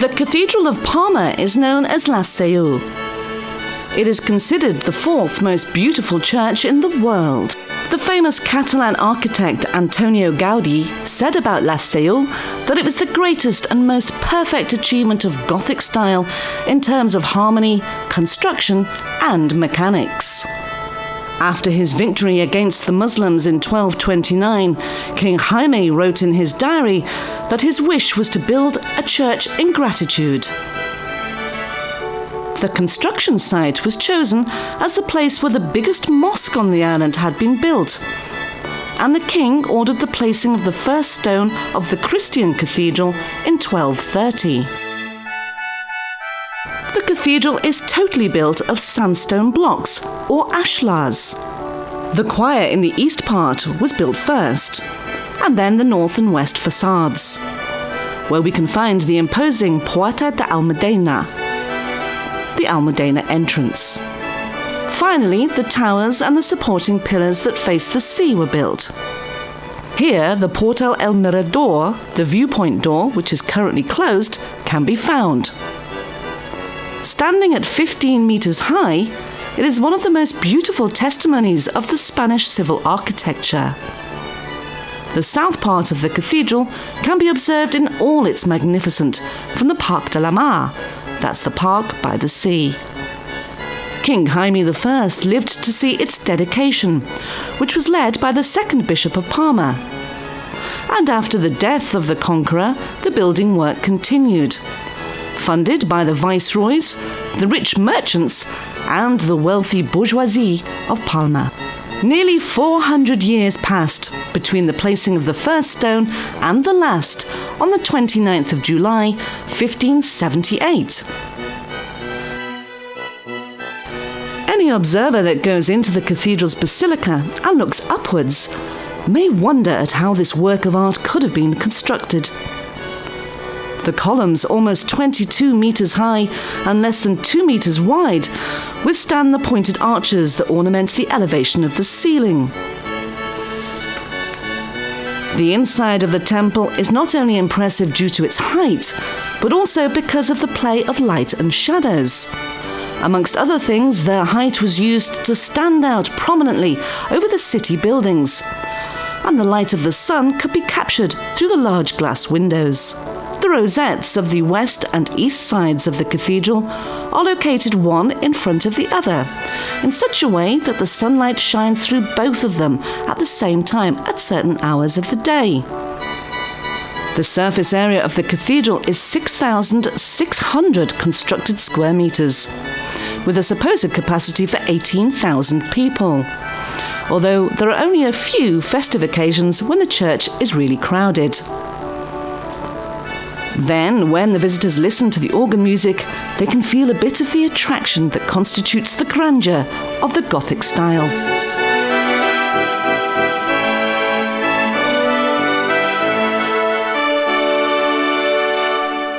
The Cathedral of Palma is known as La Seu. It is considered the fourth most beautiful church in the world. The famous Catalan architect Antonio Gaudí said about La Seu that it was the greatest and most perfect achievement of Gothic style in terms of harmony, construction and mechanics. After his victory against the Muslims in 1229, King Jaime wrote in his diary that his wish was to build a church in gratitude. The construction site was chosen as the place where the biggest mosque on the island had been built, and the king ordered the placing of the first stone of the Christian cathedral in 1230. The cathedral is totally built of sandstone blocks, or ashlars. The choir in the east part was built first, and then the north and west facades, where we can find the imposing Puerta de Almudena, the Almudena entrance. Finally, the towers and the supporting pillars that face the sea were built. Here, the Portal El Mirador, the viewpoint door, which is currently closed, can be found. Standing at 15 meters high, it is one of the most beautiful testimonies of the Spanish civil architecture. The south part of the cathedral can be observed in all its magnificence from the Parc de la Mar, that's the park by the sea. King Jaime I lived to see its dedication, which was led by the second Bishop of Palma. And after the death of the conqueror, the building work continued, funded by the viceroys, the rich merchants, and the wealthy bourgeoisie of Palma. Nearly 400 years passed between the placing of the first stone and the last on the 29th of July, 1578. Any observer that goes into the cathedral's basilica and looks upwards may wonder at how this work of art could have been constructed. The columns, almost 22 meters high and less than 2 meters wide, withstand the pointed arches that ornament the elevation of the ceiling. The inside of the temple is not only impressive due to its height, but also because of the play of light and shadows. Amongst other things, their height was used to stand out prominently over the city buildings, and the light of the sun could be captured through the large glass windows. The rosettes of the west and east sides of the cathedral are located one in front of the other, in such a way that the sunlight shines through both of them at the same time at certain hours of the day. The surface area of the cathedral is 6,600 constructed square meters, with a supposed capacity for 18,000 people, although there are only a few festive occasions when the church is really crowded. Then, when the visitors listen to the organ music, they can feel a bit of the attraction that constitutes the grandeur of the Gothic style.